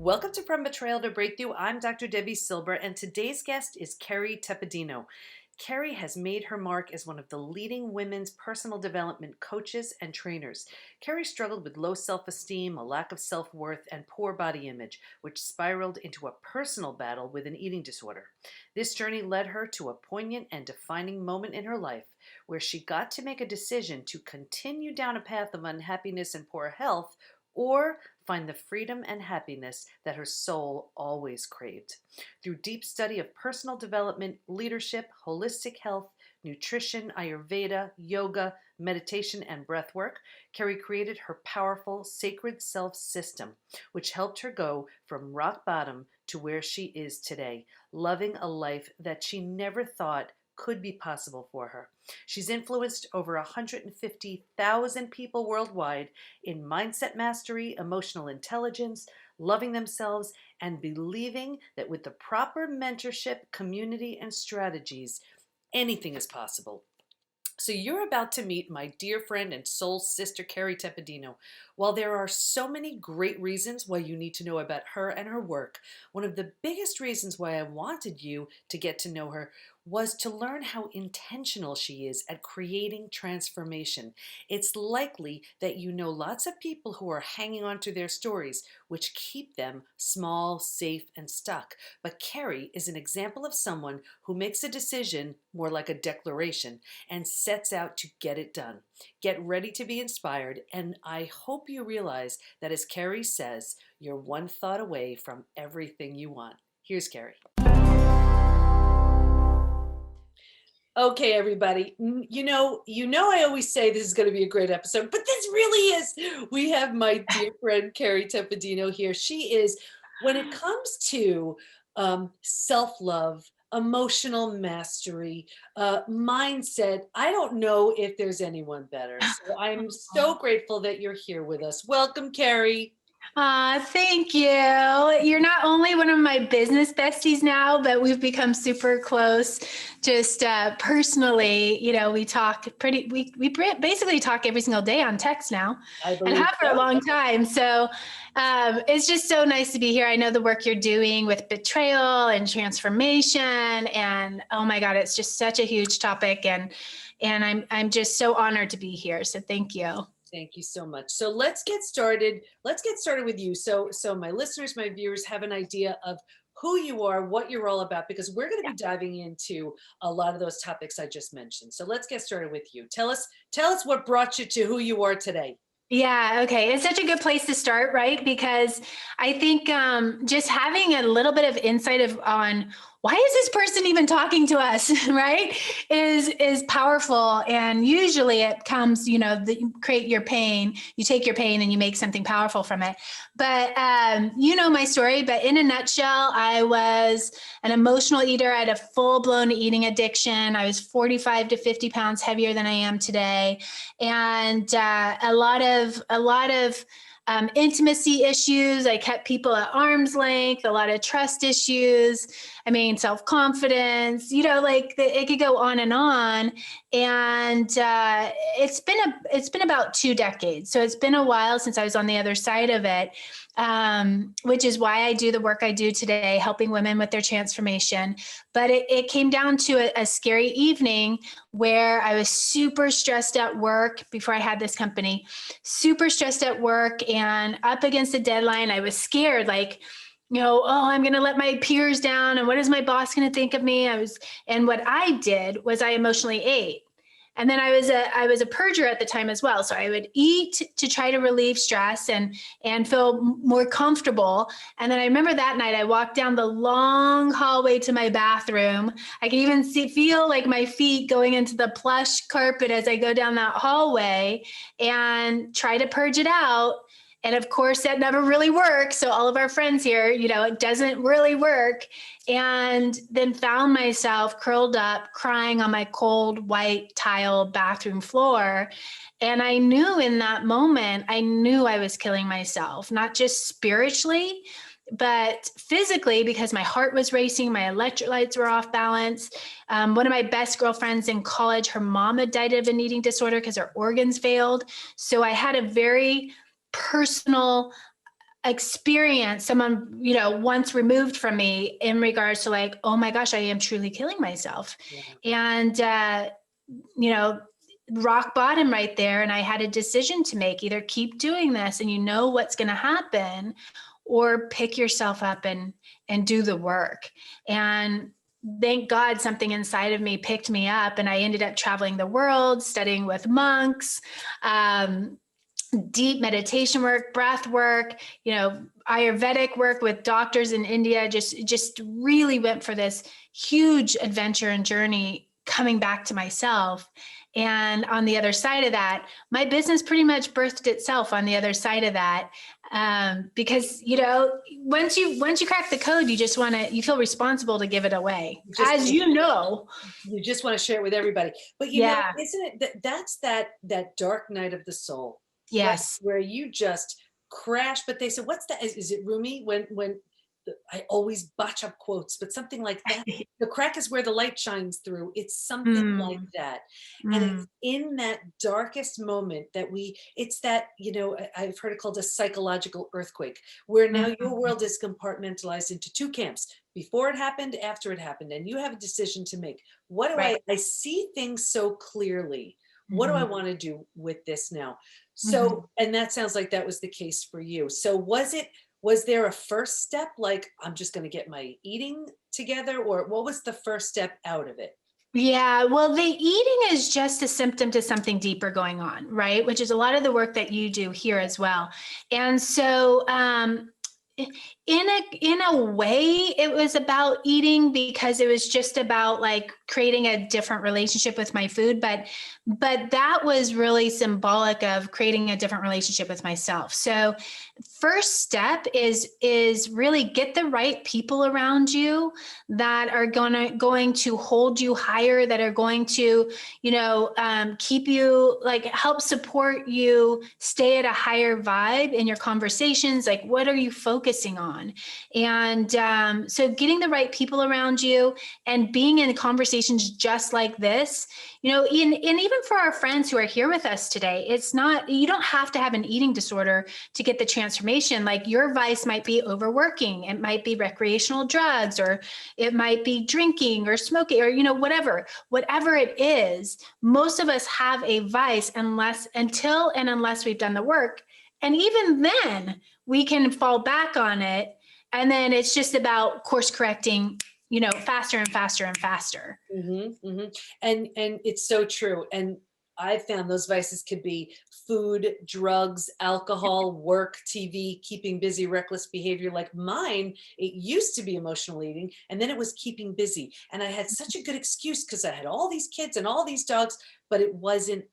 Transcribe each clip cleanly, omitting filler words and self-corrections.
Welcome to From Betrayal to Breakthrough. I'm Dr. Debbie Silber, and today's guest is Kerry Tepedino. Kerry has made her mark as one of the leading women's personal development coaches and trainers. Kerry struggled with low self-esteem, a lack of self-worth, and poor body image, which spiraled into a personal battle with an eating disorder. This journey led her to a poignant and defining moment in her life where she got to make a decision to continue down a path of unhappiness and poor health, or find the freedom and happiness that her soul always craved. Through deep study of personal development, leadership, holistic health, nutrition, Ayurveda, yoga, meditation, and breathwork, Kerry created her powerful sacred self system, which helped her go from rock bottom to where she is today, loving a life that she never thought could be possible for her. She's influenced over 150,000 people worldwide in mindset mastery, emotional intelligence, loving themselves, and believing that with the proper mentorship, community, and strategies, anything is possible. So you're about to meet my dear friend and soul sister, Kerry Tepedino. While there are so many great reasons why you need to know about her and her work, one of the biggest reasons why I wanted you to get to know her was to learn how intentional she is at creating transformation. It's likely that you know lots of people who are hanging on to their stories, which keep them small, safe, and stuck. But Kerry is an example of someone who makes a decision, more like a declaration, and sets out to get it done. Get ready to be inspired, and I hope you realize that, as Kerry says, you're one thought away from everything you want. Here's Kerry. Okay, everybody. I always say this is going to be a great episode, but this really is. We have my dear friend Kerry Tepedino here. She is, when it comes to self-love, emotional mastery, mindset, I don't know if there's anyone better. So I'm so grateful that you're here with us. Welcome, Kerry. Thank you. You're not only one of my business besties now, but we've become super close. Just personally, we talk we basically talk every single day on text now, I and believe have for a so. long time. So it's just so nice to be here. I know the work you're doing with betrayal and transformation, and oh my God, it's just such a huge topic, and I'm just so honored to be here. So thank you. Thank you so much. So let's get started. Let's get started with you. So my listeners, my viewers have an idea of who you are, what you're all about, because we're going to be diving into a lot of those topics I just mentioned. So let's get started with you. Tell us what brought you to who you are today. Yeah, okay. It's such a good place to start, right? Because I think just having a little bit of insight on why is this person even talking to us, right? Is powerful. And usually it comes, you create your pain, you take your pain and you make something powerful from it. But you know my story, but in a nutshell, I was an emotional eater. I had a full-blown eating addiction. I was 45 to 50 pounds heavier than I am today. And a lot of intimacy issues. I kept people at arm's length, a lot of trust issues. I mean, self-confidence, it could go on and on. And it's been about 2 decades. So it's been a while since I was on the other side of it, which is why I do the work I do today, helping women with their transformation. But it came down to a scary evening where I was super stressed at work before I had this company, super stressed at work and up against the deadline. I was scared, I'm going to let my peers down. And what is my boss going to think of me? And what I did was I emotionally ate. And then I was a purger at the time as well. So I would eat to try to relieve stress and feel more comfortable. And then I remember that night I walked down the long hallway to my bathroom. I could even feel like my feet going into the plush carpet as I go down that hallway and try to purge it out. And of course, that never really works. So all of our friends here, it doesn't really work. And then found myself curled up, crying on my cold white tile bathroom floor. And I knew in that moment, I knew I was killing myself, not just spiritually, but physically, because my heart was racing, my electrolytes were off balance. One of my best girlfriends in college, her mom had died of an eating disorder because her organs failed. So I had a very personal experience someone, once removed from me in regards to like, oh my gosh, I am truly killing myself. Yeah. And, you know, rock bottom right there. And I had a decision to make: either keep doing this and you know what's going to happen, or pick yourself up and do the work. And thank God something inside of me picked me up, and I ended up traveling the world, studying with monks, um, deep meditation work, breath work, Ayurvedic work with doctors in India. Just really went for this huge adventure and journey coming back to myself. And on the other side of that, my business pretty much birthed itself on the other side of that. Because once you crack the code, you feel responsible to give it away, You just as you just want to share it with everybody. But Yeah. isn't it that's that dark night of the soul, right? Yes. Where you just crash. But they said, what's that? Is it Rumi when I always botch up quotes, but something like that. The crack is where the light shines through. It's something like Mm, that. And mm, it's in that darkest moment that it's that, I've heard it called a psychological earthquake, where now your mm. world is compartmentalized into two camps: before it happened, after it happened. And you have a decision to make. What do Right. I see things so clearly. What do I Mhm, want to do with this now? mhm. So, and that sounds like that was the case for you. So was there a first step, like, I'm just going to get my eating together, or what was the first step out of it? Yeah, well, the eating is just a symptom to something deeper going on, right? Which is a lot of the work that you do here as well. And so, in a way, it was about eating, because it was just about like creating a different relationship with my food. But that was really symbolic of creating a different relationship with myself. So first step is really get the right people around you that are going to hold you higher, that are going to keep you, like, help support you stay at a higher vibe in your conversations. Like, what are you focusing on? And so getting the right people around you and being in conversations just like this, and even for our friends who are here with us today, it's not, you don't have to have an eating disorder to get the transformation. Like, your vice might be overworking, it might be recreational drugs, or it might be drinking or smoking, or whatever it is. Most of us have a vice, unless we've done the work. And even then we can fall back on it. And then it's just about course correcting, faster and faster and faster. And it's so true. And I found those vices could be food, drugs, alcohol, work, TV, keeping busy, reckless behavior. Like mine, it used to be emotional eating, and then it was keeping busy. And I had such a good excuse because I had all these kids and all these dogs, but I wasn't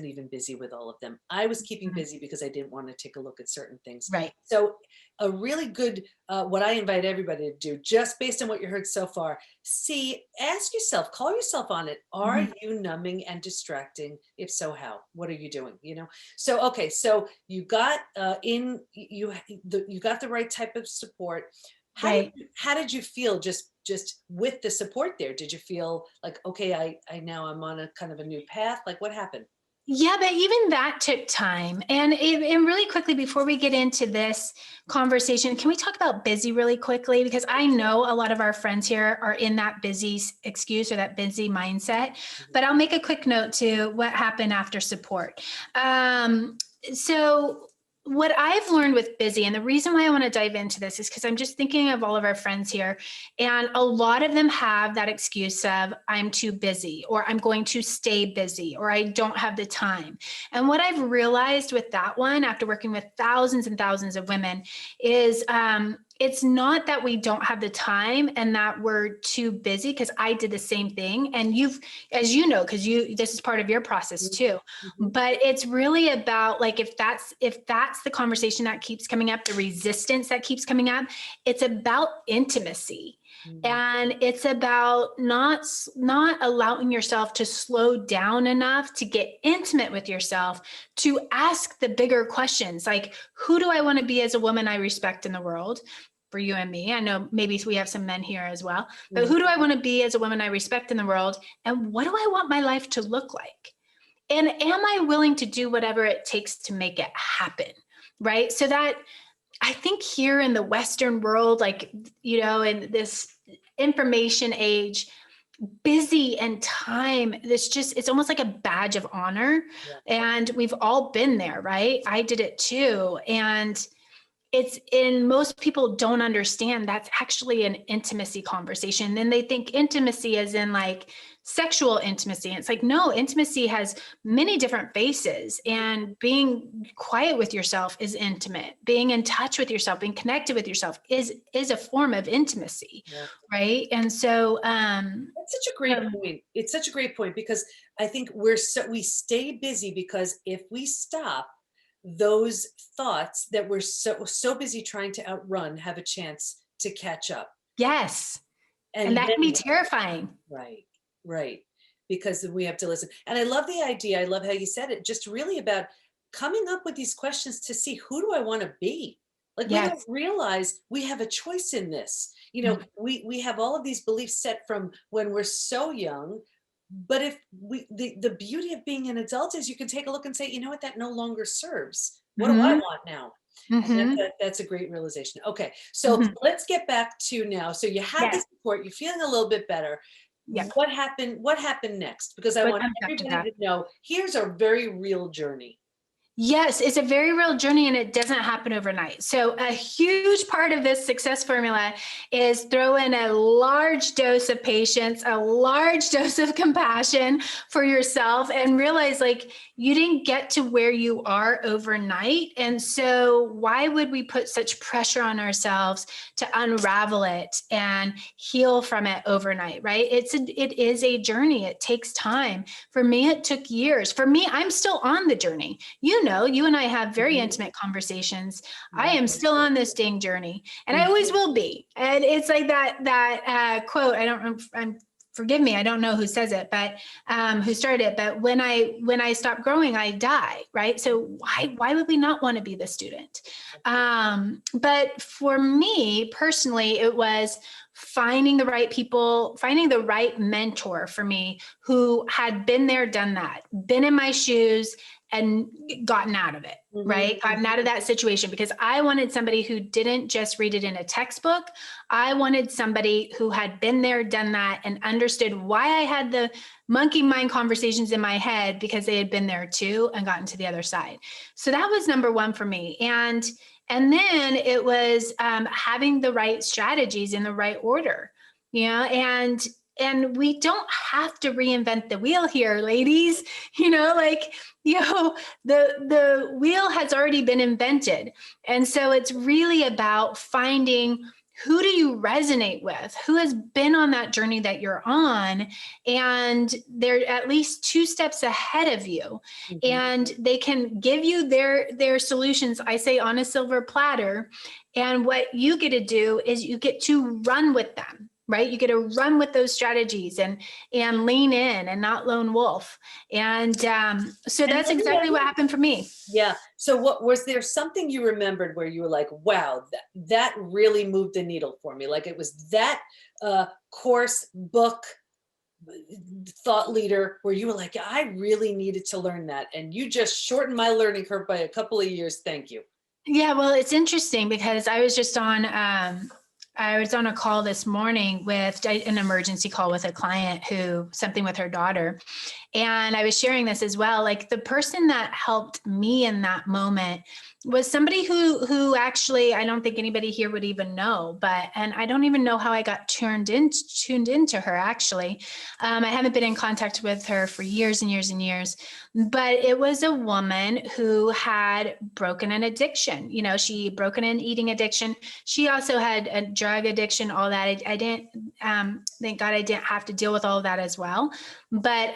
even busy with all of them. I was keeping Mhm. busy because I didn't want to take a look at certain things. Right. So a really good, what I invite everybody to do, just based on what you heard so far, ask yourself, call yourself on it. Are Mhm. you numbing and distracting? If so, how? What are you doing? So okay, so you got you got the right type of support. Right. How did you feel just with the support there? Did you feel like, okay, I now I'm on a kind of a new path? Like, what happened? Yeah, but even that took time. And really quickly, before we get into this conversation, can we talk about busy really quickly? Because I know a lot of our friends here are in that busy excuse or that busy mindset. But I'll make a quick note to what happened after support. So what I've learned with busy, and the reason why I want to dive into this is because I'm just thinking of all of our friends here, and a lot of them have that excuse of, I'm too busy, or I'm going to stay busy, or I don't have the time. And what I've realized with that one, after working with thousands and thousands of women, is it's not that we don't have the time and that we're too busy, because I did the same thing. And as you know, because this is part of your process too. Mhm. But it's really about, like, if that's the conversation that keeps coming up, the resistance that keeps coming up, it's about intimacy. Mhm. And it's about not allowing yourself to slow down enough to get intimate with yourself, to ask the bigger questions, like, who do I want to be as a woman I respect in the world? For you and me, I know maybe we have some men here as well, but Mhm. who do I want to be as a woman I respect in the world? And what do I want my life to look like? And am I willing to do whatever it takes to make it happen? Right. So that I think here in the Western world, like, in this information age, busy and time, it's almost like a badge of honor. Yeah. And we've all been there, right? I did it too. And most people don't understand that's actually an intimacy conversation. Then they think intimacy is in like sexual intimacy. And it's like, no, intimacy has many different faces, and being quiet with yourself is intimate. Being in touch with yourself, being connected with yourself is a form of intimacy. Yeah. Right. And so, That's such a great point. It's such a great point because I think we stay busy because if we stop, those thoughts that we're so busy trying to outrun have a chance to catch up. yes. And And that can be then terrifying. right, right. Because we have to listen. And I love the idea. I love how you said it, just really about coming up with these questions to see who do I want to be? Like we don't Yes. realize we have a choice in this. Mhm. We have all of these beliefs set from when we're so young. But if the beauty of being an adult is you can take a look and say, you know what, that no longer serves. What do I Mhm. want now? And Mhm. that's a great realization. Okay, so Mhm. let's get back to now. So you had the Yes. support, you're feeling a little bit better. Yep. What happened? What happened next? Because I What want comes after everybody that? to know here's a very real journey. Yes, it's a very real journey, and it doesn't happen overnight. So, a huge part of this success formula is throw in a large dose of patience, a large dose of compassion for yourself, and realize like you didn't get to where you are overnight. And so, why would we put such pressure on ourselves to unravel it and heal from it overnight, right? It is a journey. It takes time. For me, it took years. For me, I'm still on the journey. You and I have very Mhm. intimate conversations. I Right. am still on this dang journey, and I always Mhm. will be. And it's like that quote. I don't. I'm forgive me. I don't know who says it, but who started it. But when I stop growing, I die. Right. So why would we not want to be the student? But for me personally, it was finding the right people, finding the right mentor for me who had been there, done that, been in my shoes, and gotten out of it, Mhm. right? Gotten out of that situation, because I wanted somebody who didn't just read it in a textbook. I wanted somebody who had been there, done that, and understood why I had the monkey mind conversations in my head, because they had been there too and gotten to the other side. So that was number one for me. And then it was having the right strategies in the right order, and we don't have to reinvent the wheel here, ladies. Like, the wheel has already been invented. And so it's really about finding who do you resonate with, who has been on that journey that you're on, and they're at least two steps ahead of you, Mhm. and they can give you their solutions, I say, on a silver platter. And what you get to do is you get to run with them, right? You get to run with those strategies and lean in and not lone wolf. And so And that's let me exactly what happened for me. yeah. So what was there something you remembered where you were like, wow, that really moved the needle for me? Like it was that course, book, thought leader where you were like, I really needed to learn that. And you just shortened my learning curve by a couple of years. Thank you. Yeah, well, it's interesting because I was on a call this morning with an emergency call with a client who something with her daughter. And I was sharing this as well. Like, the person that helped me in that moment was somebody who actually, I don't think anybody here would even know, and I don't even know how I got tuned into her actually. I haven't been in contact with her for years and years and years, but it was a woman who had broken an addiction. She broken an eating addiction. She also had a drug addiction, all that. I didn't, thank God I didn't have to deal with all of that as well. But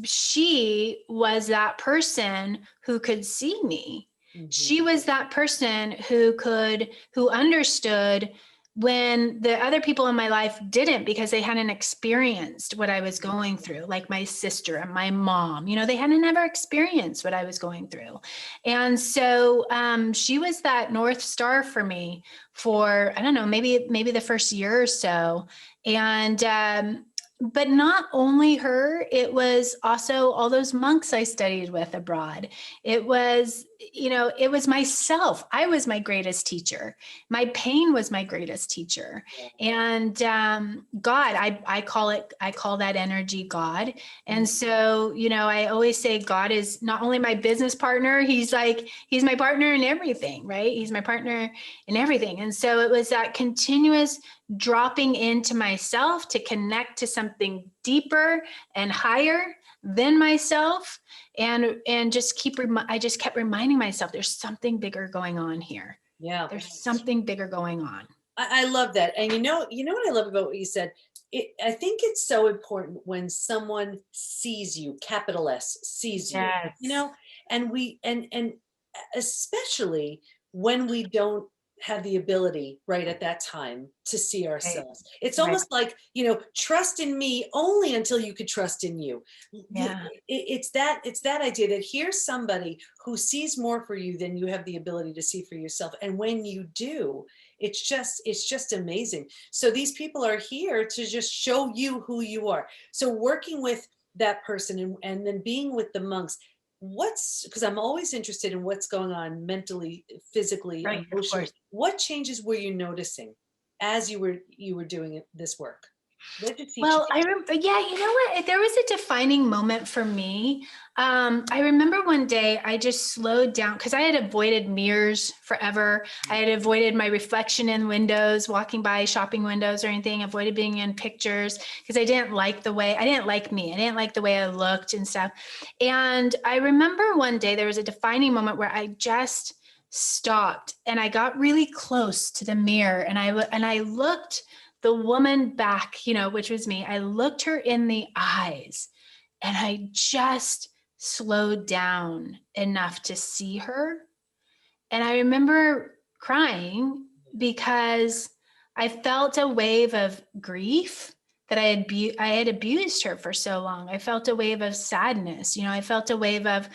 she was that person who could see me. Mhm. She was that person who understood when the other people in my life didn't, because they hadn't experienced what I was going through, like my sister and my mom. They hadn't never experienced what I was going through. And so she was that North Star for me for, I don't know, maybe the first year or so. And but not only her, it was also all those monks I studied with abroad. It was, it was myself. I was my greatest teacher. My pain was my greatest teacher. And God, I call that energy God. And so, I always say God is not only my business partner, he's my partner in everything, right? He's my partner in everything. And so it was that continuous dropping into myself to connect to something deeper and higher than myself, and I just kept reminding myself there's something bigger going on here. Yeah. There's something bigger going on. I love that. And you know what I love about what you said? I think it's so important when someone sees you, capital S, sees you, Yes. and and especially when we don't have the ability right at that time to see Right. ourselves. It's Right. almost like, trust in me only until you could trust in you. Yeah. It's that idea that here's somebody who sees more for you than you have the ability to see for yourself. And when you do, it's just amazing. So these people are here to just show you who you are. So working with that person, and then being with the monks, because I'm always interested in what's going on mentally, physically, Right. Of emotionally. course. What changes were you noticing as you were doing this work? What did it teach you? Well, yeah, you know what? There was a defining moment for me. I remember one day I just slowed down because I had avoided mirrors forever. I had avoided my reflection in windows, walking by shopping windows or anything, avoided being in pictures because I didn't like me. I didn't like the way I looked and stuff. And I remember one day there was a defining moment where I just stopped and I got really close to the mirror and I looked the woman back, which was me. I looked her in the eyes and I just slowed down enough to see her. And I remember crying because I felt a wave of grief that I had abused her for so long. I felt a wave of sadness. I felt a wave of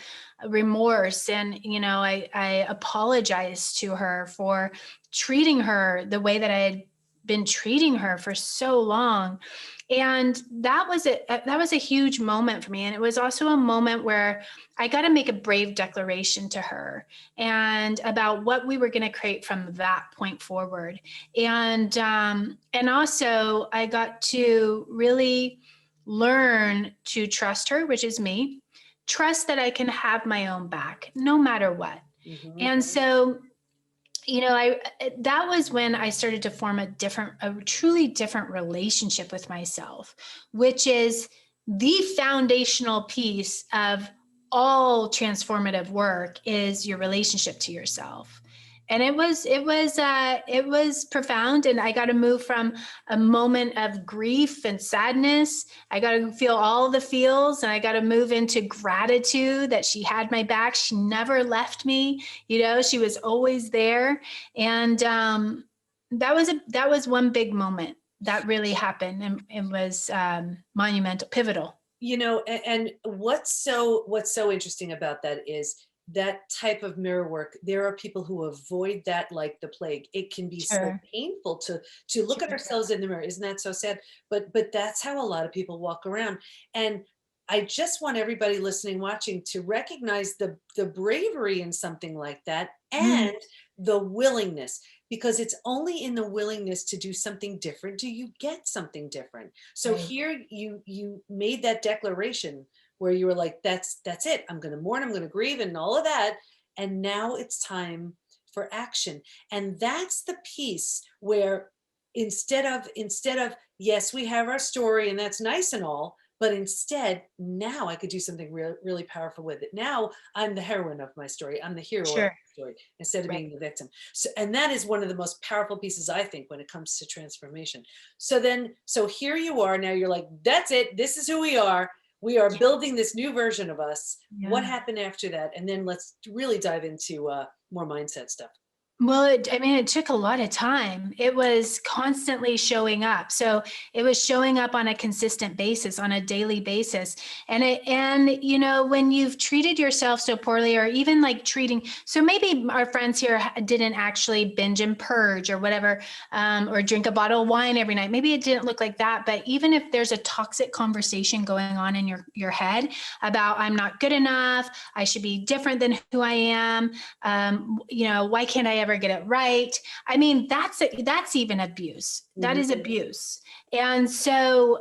remorse, and I apologized to her for treating her the way that I had been treating her for so long. And that was a huge moment for me, and it was also a moment where I got to make a brave declaration to her and about what we were going to create from that point forward. And also I got to really learn to trust her, which is me, trust that I can have my own back no matter what. Mhm. And so, I that was when I started to form a truly different relationship with myself, which is the foundational piece of all transformative work is your relationship to yourself. And it was profound. And I got to move from a moment of grief and sadness. I got to feel all the feels, and I got to move into gratitude that she had my back. She never left me. She was always there. And that was one big moment that really happened, and it was monumental, pivotal. And what's so interesting about that is that type of mirror work. There are people who avoid that like the plague. It can be so Sure. painful to look at Sure. ourselves in the mirror. Isn't that so sad? But that's how a lot of people walk around. And I just want everybody listening, watching, to recognize the bravery in something like that, Mm, and the willingness, because it's only in the willingness to do something different do you get something different. So right. here you made that declaration where you were like, that's it. I'm going to mourn, I'm going to grieve, and all of that. And now it's time for action. And that's the piece where instead of yes, we have our story and that's nice and all, but instead now I could do something really powerful with it. Now I'm the heroine of my story. I'm the hero of Sure. my story instead of Right. being the victim. So, and that is one of the most powerful pieces, I think, when it comes to transformation. So here you are. Now you're like, that's it. This is who we are. We are Yeah. building this new version of us. What Yeah. happened after that? And then let's really dive into more mindset stuff. Well, I mean, it took a lot of time. It was constantly showing up. So it was showing up on a consistent basis, on a daily basis. When you've treated yourself so poorly, or even like treating, so maybe our friends here didn't actually binge and purge or whatever, or drink a bottle of wine every night. Maybe it didn't look like that. But even if there's a toxic conversation going on in your head about, I'm not good enough, I should be different than who I am, why can't I ever get it right? I mean, that's even abuse. That Mhm. is abuse. And so,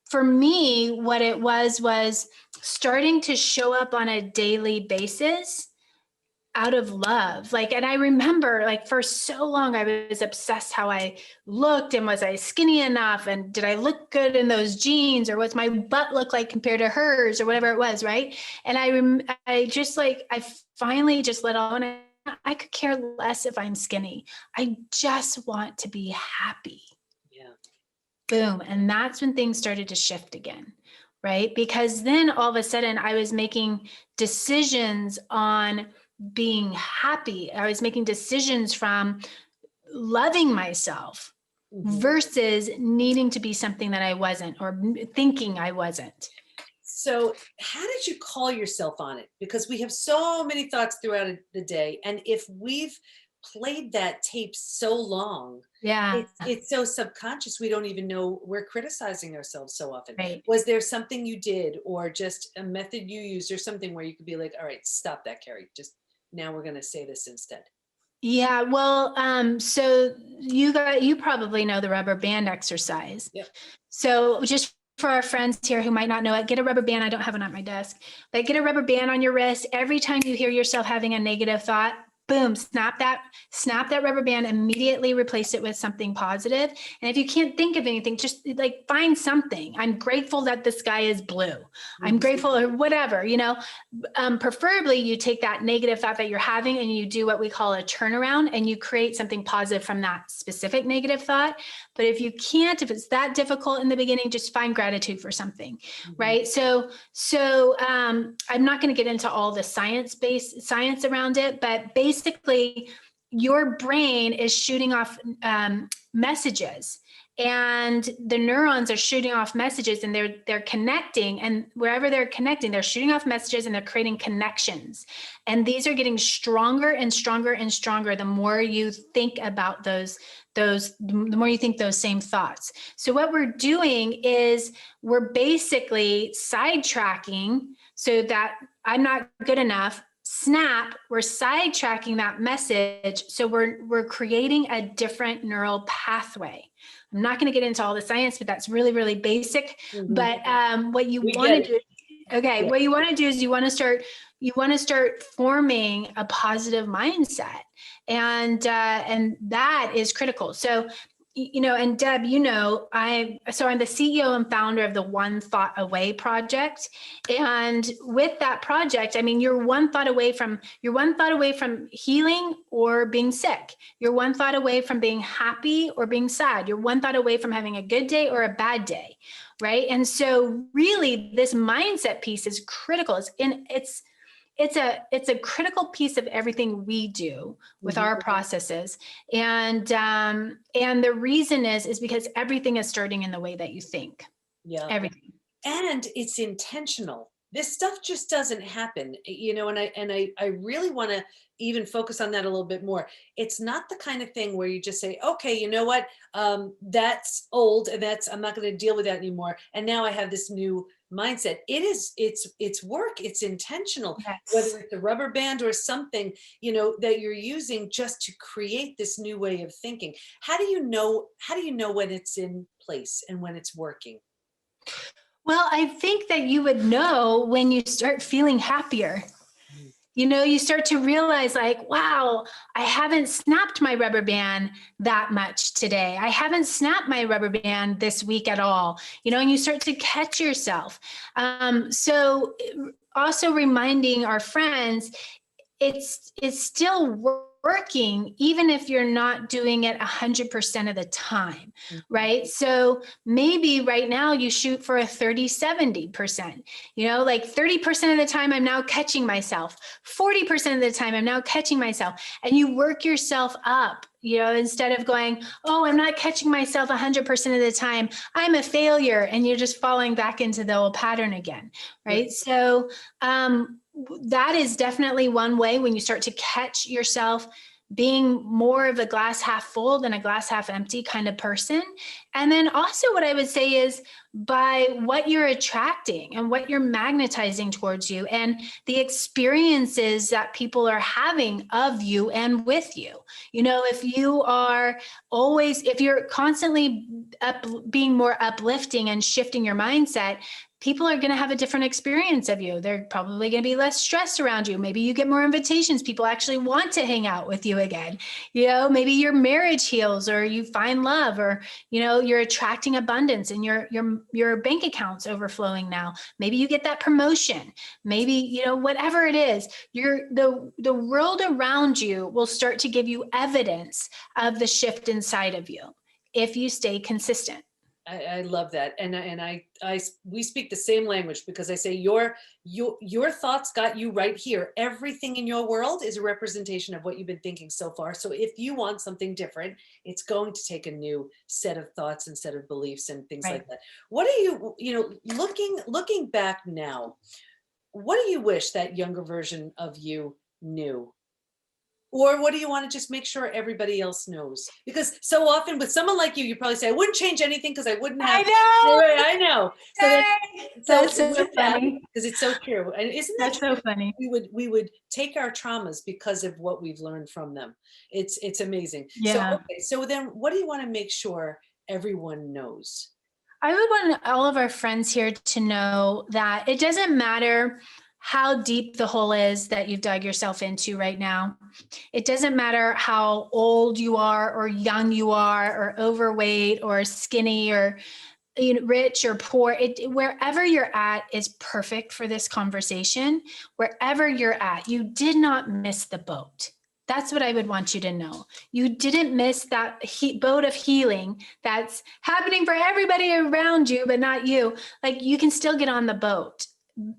for me, what it was starting to show up on a daily basis out of love. Like, and I remember, like, for so long I was obsessed how I looked, and was I skinny enough, and did I look good in those jeans, or what's my butt look like compared to hers, or whatever it was, right? And I just, like, I finally just let on. I could care less if I'm skinny. I just want to be happy. Yeah. Boom. And that's when things started to shift again, right? Because then all of a sudden I was making decisions on being happy. I was making decisions from loving myself Mhm. versus needing to be something that I wasn't, or thinking I wasn't. So, how did you call yourself on it? Because we have so many thoughts throughout the day, and if we've played that tape so long, Yeah. it's so subconscious we don't even know we're criticizing ourselves so often. Right. Was there something you did, or just a method you used, or something where you could be like, "All right, stop that, Carrie. Just now we're going to say this instead." Yeah. Well, so you probably know the rubber band exercise. Yep. So just for our friends here who might not know it, get a rubber band. I don't have one at my desk, but get a rubber band on your wrist. Every time you hear yourself having a negative thought, boom, snap that rubber band, immediately replace it with something positive. And if you can't think of anything, just like find something. I'm grateful that the sky is blue. I'm Mhm. grateful, or whatever, preferably you take that negative thought that you're having and you do what we call a turnaround, and you create something positive from that specific negative thought. But if you can't, if it's that difficult in the beginning, just find gratitude for something, Mhm. right? So I'm not going to get into all the science around it, but basically your brain is shooting off messages, and the neurons are shooting off messages, and they're connecting, and wherever they're connecting, they're shooting off messages, and they're creating connections, and these are getting stronger and stronger and stronger the more you think about the more you think those same thoughts. So what we're doing is we're basically sidetracking, so that I'm not good enough, snap, we're sidetracking that message, so we're creating a different neural pathway. I'm not going to get into all the science, but that's really, really basic. Mhm. But what you We want get to it. do, okay, Yeah. what you want to do is you want to start forming a positive mindset, and that is critical. So, and Deb, I'm the CEO and founder of the One Thought Away project. And with that project, I mean, you're one thought away from healing or being sick. You're one thought away from being happy or being sad. You're one thought away from having a good day or a bad day. Right. And so really this mindset piece is critical. It's a critical piece of everything we do with Mhm. our processes. And the reason is because everything is starting in the way that you think. Yeah. Everything. And it's intentional. This stuff just doesn't happen, and I really want to even focus on that a little bit more. It's not the kind of thing where you just say, okay, you know what, that's old, and that's, I'm not going to deal with that anymore, and now I have this new mindset. It's work, it's intentional, whether Yes. it's a rubber band or something, that you're using just to create this new way of thinking. How do you know when it's in place and when it's working? Well, I think that you would know when you start feeling happier. You start to realize, like, wow, I haven't snapped my rubber band that much today. I haven't snapped my rubber band this week at all, and you start to catch yourself. So also reminding our friends, it's still work. working, even if you're not doing it 100% of the time, Mhm. right? So maybe right now you shoot for a 30-70%, like 30% of the time I'm now catching myself, 40% of the time I'm now catching myself, and you work yourself up, instead of going, oh, I'm not catching myself 100% of the time, I'm a failure, and you're just falling back into the old pattern again, right? Right. So that is definitely one way when you start to catch yourself being more of a glass half full than a glass half empty kind of person. And then also what I would say is by what you're attracting and what you're magnetizing towards you and the experiences that people are having of you and with you. If you are if you're constantly being more uplifting and shifting your mindset, people are going to have a different experience of you. They're probably going to be less stressed around you. Maybe you get more invitations. People actually want to hang out with you again. Maybe your marriage heals, or you find love, or, you're attracting abundance and your bank account's overflowing now. Maybe you get that promotion. Maybe, whatever it is, the world around you will start to give you evidence of the shift inside of you if you stay consistent. I love that, and we speak the same language, because I say your thoughts got you right here. Everything in your world is a representation of what you've been thinking so far. So if you want something different, it's going to take a new set of thoughts and set of beliefs and things Right. like that. What are looking back now? What do you wish that younger version of you knew? Or what do you want to just make sure everybody else knows? Because so often with someone like you probably say, I wouldn't change anything because I wouldn't have. I Right, I know. So then, know. so That's so with that, funny. because it's so true, and isn't that That's true? so funny. We would take our traumas because of what we've learned from them. It's amazing. So Yeah. okay, so then what do you want to make sure everyone knows? I would want all of our friends here to know that it doesn't matter how deep the hole is that you've dug yourself into right now. It doesn't matter how old you are or young you are or overweight or skinny or rich or poor. Wherever you're at is perfect for this conversation. Wherever you're at, you did not miss the boat. That's what I would want you to know. You didn't miss that boat of healing that's happening for everybody around you, but not you. Like, you can still get on the boat.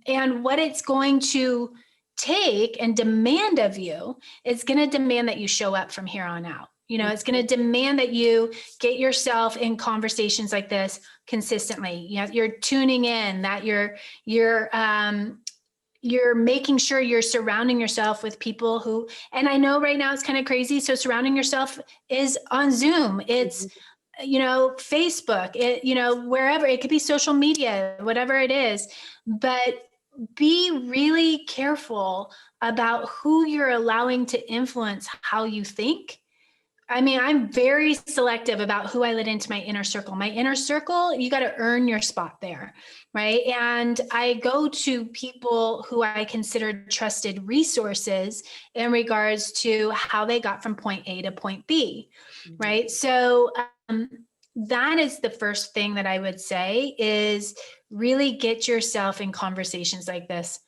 And what it's going to take and demand of you, it's going to demand that you show up from here on out. It's going to demand that you get yourself in conversations like this consistently. You're tuning in, that you're making sure you're surrounding yourself with people who, and I know right now it's kind of crazy. So surrounding yourself is on Zoom. It's, Mhm. Facebook, wherever. It could be social media, whatever it is, but be really careful about who you're allowing to influence how you think. I mean, I'm very selective about who I let into my inner circle. My inner circle, you got to earn your spot there, right? And I go to people who I consider trusted resources in regards to how they got from point A to point B, Mhm. right? So that is the first thing that I would say is really get yourself in conversations like this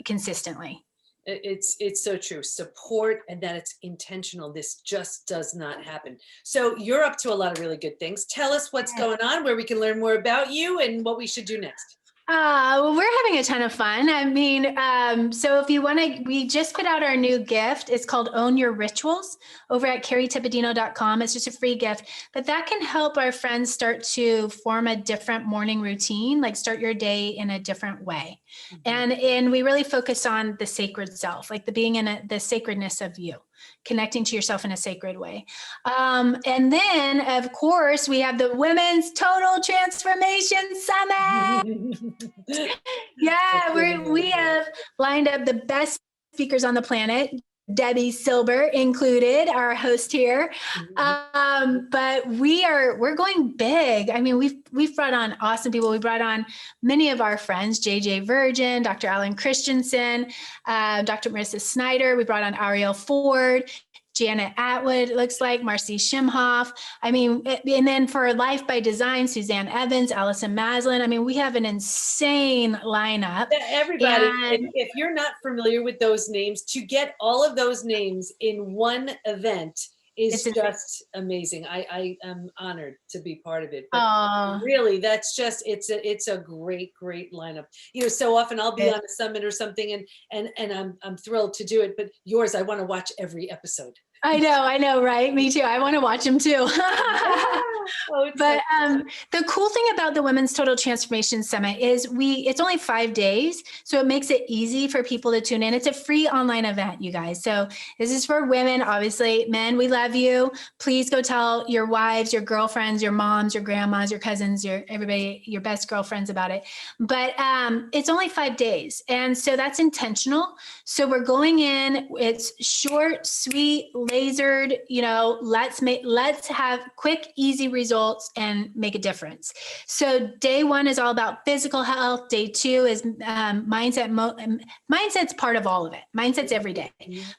consistently. It's so true. Support, and that it's intentional. This just does not happen. So you're up to a lot of really good things. Tell us what's going on, where we can learn more about you, and what we should do next. Well, we're having a ton of fun. I mean, so if you want to, we just put out our new gift. It's called Own Your Rituals over at kerrytepedino.com. It's just a free gift, but that can help our friends start to form a different morning routine, like start your day in a different way. Mhm. And we really focus on the sacred self, like the being in the sacredness of you, connecting to yourself in a sacred way. And then, of course, we have the Women's Total Transformation Summit. That's Yeah, really, we really good. have lined up the best speakers on the planet, Debbie Silber included, our host here. Mhm. But we're going big. I mean, we've brought on awesome people. We brought on many of our friends, JJ Virgin, Dr. Alan Christensen, Dr. Marissa Snyder. We brought on Ariel Ford. Janet Atwood looks like, Marcy Shimhoff. I mean, and then for Life by Design, Suzanne Evans, Allison Maslin. I mean, we have an insane lineup. Everybody, And if you're not familiar with those names, to get all of those names in one event is it's just amazing. I am honored to be part of it. But oh, really, that's just it's a great lineup. You know, so often I'll be on a summit or something, and I'm thrilled to do it. But yours, I want to watch every episode. I know, right? Me too. I want to watch them too. Oh, But the cool thing about the Women's Total Transformation Summit is it's only 5 days. So it makes it easy for people to tune in. It's a free online event, you guys. So this is for women, obviously. Men, we love you. Please go tell your wives, your girlfriends, your moms, your grandmas, your cousins, everybody, your best girlfriends about it. But it's only 5 days. And so that's intentional. So we're going in, it's short, sweet, lasered, let's have quick, easy results and make a difference. So day 1 is all about physical health. Day 2 is mindset. Mindset's part of all of it. Mindset's every day.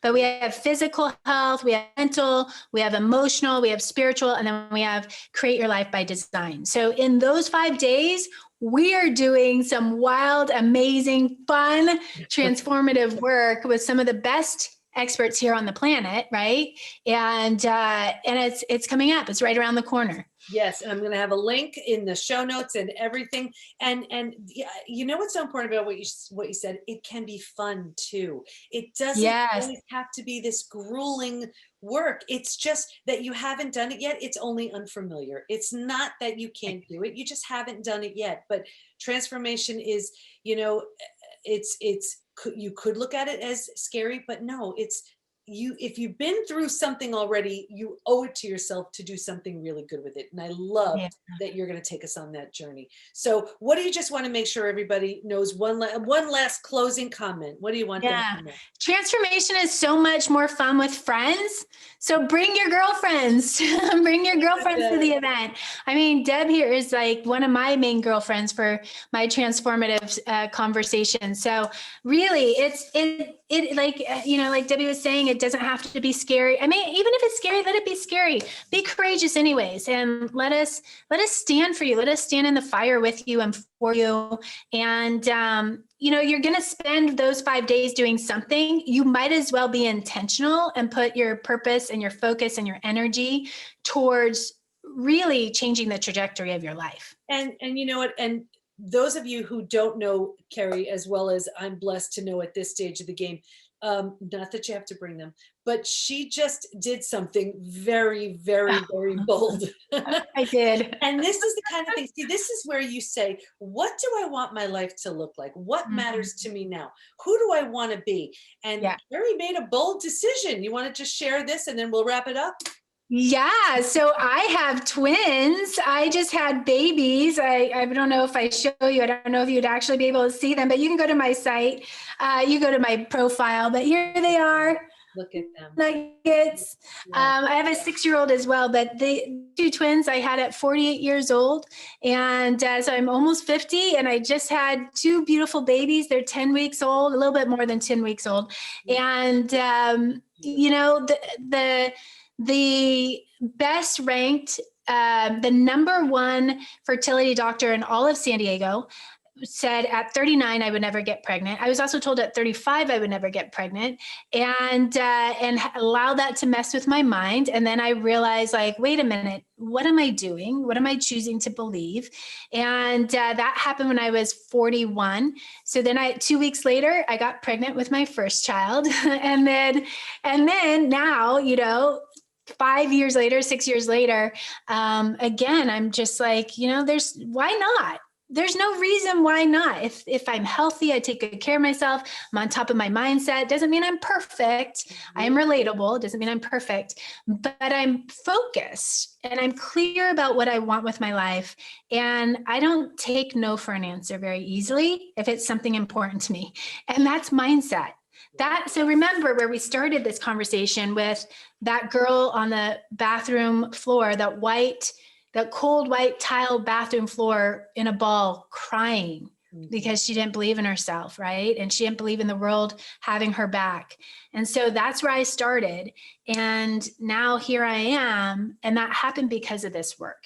But we have physical health, we have mental, we have emotional, we have spiritual, and then we have create your life by design. So in those 5 days, we are doing some wild, amazing, fun, transformative work with some of the best experts here on the planet, right? And it's coming up. It's right around the corner. Yes, and I'm going to have a link in the show notes and everything. And yeah, you know what's so important about what you said? It can be fun too. It doesn't always have to be this grueling work. It's just that you haven't done it yet. It's only unfamiliar. It's not that you can't do it. You just haven't done it yet. But transformation is, you could look at it as scary, but no, if you've been through something already, you owe it to yourself to do something really good with it. And I loved that you're going to take us on that journey. So what do you just want to make sure everybody knows? One last closing comment. What do you want them to know? Transformation is so much more fun with friends. So bring your girlfriends, bring your girlfriends to the event. I mean, Deb here is like one of my main girlfriends for my transformative conversation. So really like Debbie was saying, it doesn't have to be scary. I mean, even if it's scary, let it be scary. Be courageous anyways. And let us stand for you. Let us stand in the fire with you and for you. And, you're going to spend those 5 days doing something. You might as well be intentional and put your purpose and your focus and your energy towards really changing the trajectory of your life. And you know what? And those of you who don't know Kerry as well as I'm blessed to know at this stage of the game, not that you have to bring them, but she just did something very, very, very bold. I did. And this is the kind of thing, see, this is where you say, what do I want my life to look like? What matters to me now? Who do I want to be? And Kerry made a bold decision. You want to just share this and then we'll wrap it up? Yeah. So I have twins. I just had babies. I don't know if I show you, I don't know if you'd actually be able to see them, but you can go to my site. You go to my profile, but here they are. Look at them. Nuggets. I have a 6-year-old as well, but the 2 twins I had at 48 years old. And so I'm almost 50 and I just had 2 beautiful babies. They're 10 weeks old, a little bit more than 10 weeks old. And, the best ranked, the number 1 fertility doctor in all of San Diego said at 39, I would never get pregnant. I was also told at 35, I would never get pregnant, and allow that to mess with my mind. And then I realized, like, wait a minute, what am I doing? What am I choosing to believe? And that happened when I was 41. So then 2 weeks later, I got pregnant with my first child. and then now, 5 years later, 6 years later, again, I'm just like, why not? There's no reason why not. If I'm healthy, I take good care of myself, I'm on top of my mindset. Doesn't mean I'm perfect. I am relatable. Doesn't mean I'm perfect, but I'm focused and I'm clear about what I want with my life. And I don't take no for an answer very easily if it's something important to me. And that's mindset. So remember where we started this conversation with that girl on the bathroom floor, that cold white tile bathroom floor in a ball crying. Mhm. because she didn't believe in herself, right? And she didn't believe in the world having her back. And so that's where I started. And now here I am. And that happened because of this work.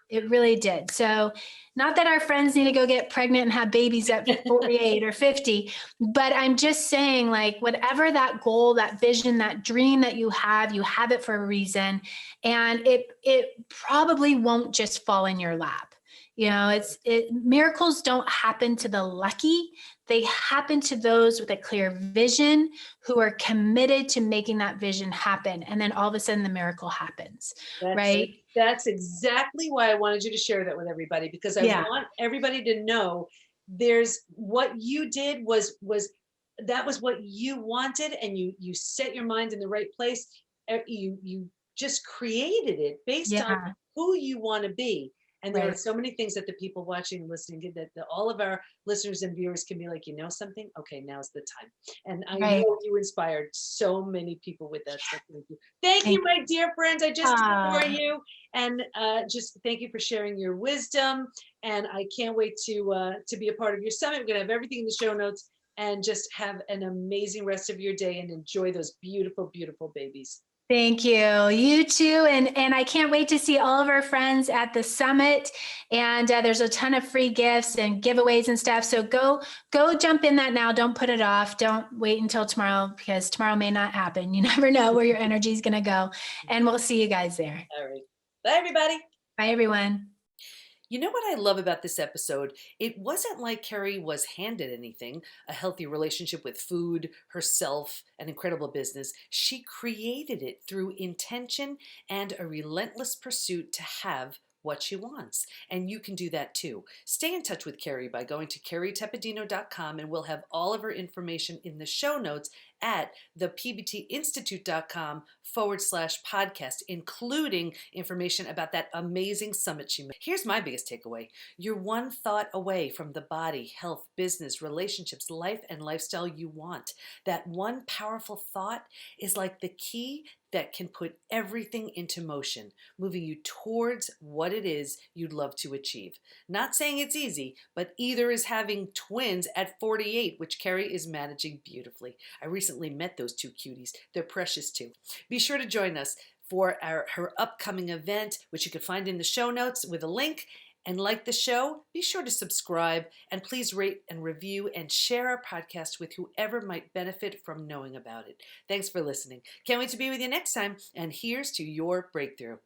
It really did. So, not that our friends need to go get pregnant and have babies at 48 or 50, but I'm just saying, like, whatever that goal, that vision, that dream that you have it for a reason. And it probably won't just fall in your lap. Miracles don't happen to the lucky. They happen to those with a clear vision who are committed to making that vision happen. And then all of a sudden the miracle happens, That's right? that's exactly why I wanted you to share that with everybody, because I Yeah. want everybody to know there's what you did was that was what you wanted, and you set your mind in the right place. You just created it based on Yeah. who you want to be. And there are Right. so many things that the people watching and listening that all of our listeners and viewers can be like, you know something? Okay, now's the time. And I Right. know you inspired so many people with that. So thank you. Thank you, Thank my dear friends. I just adore Ah, you, and just thank you for sharing your wisdom. And I can't wait to be a part of your summit. We're gonna have everything in the show notes, and just have an amazing rest of your day and enjoy those beautiful, beautiful babies. thank you. You too. And I can't wait to see all of our friends at the summit. And there's a ton of free gifts and giveaways and stuff. So go jump in that now. Don't put it off. Don't wait until tomorrow, because tomorrow may not happen. You never know where your energy is going to go. And we'll see you guys there. All right. Bye, everybody. Bye, everyone. You know what I love about this episode? It wasn't like Kerry was handed anything, a healthy relationship with food, herself, an incredible business. She created it through intention and a relentless pursuit to have what she wants. And you can do that too. Stay in touch with Kerry by going to kerrytepedino.com, and we'll have all of her information in the show notes at thepbtinstitute.com/podcast, including information about that amazing summit she made. Here's my biggest takeaway. You're one thought away from the body, health, business, relationships, life, and lifestyle you want. That one powerful thought is like the key that can put everything into motion, moving you towards what it is you'd love to achieve. Not saying it's easy, but either is having twins at 48, which Kerry is managing beautifully. I recently met those two cuties. They're precious too. Be sure to join us for her upcoming event, which you can find in the show notes with a link. And like the show, be sure to subscribe, and please rate and review and share our podcast with whoever might benefit from knowing about it. Thanks for listening. Can't wait to be with you next time. And here's to your breakthrough.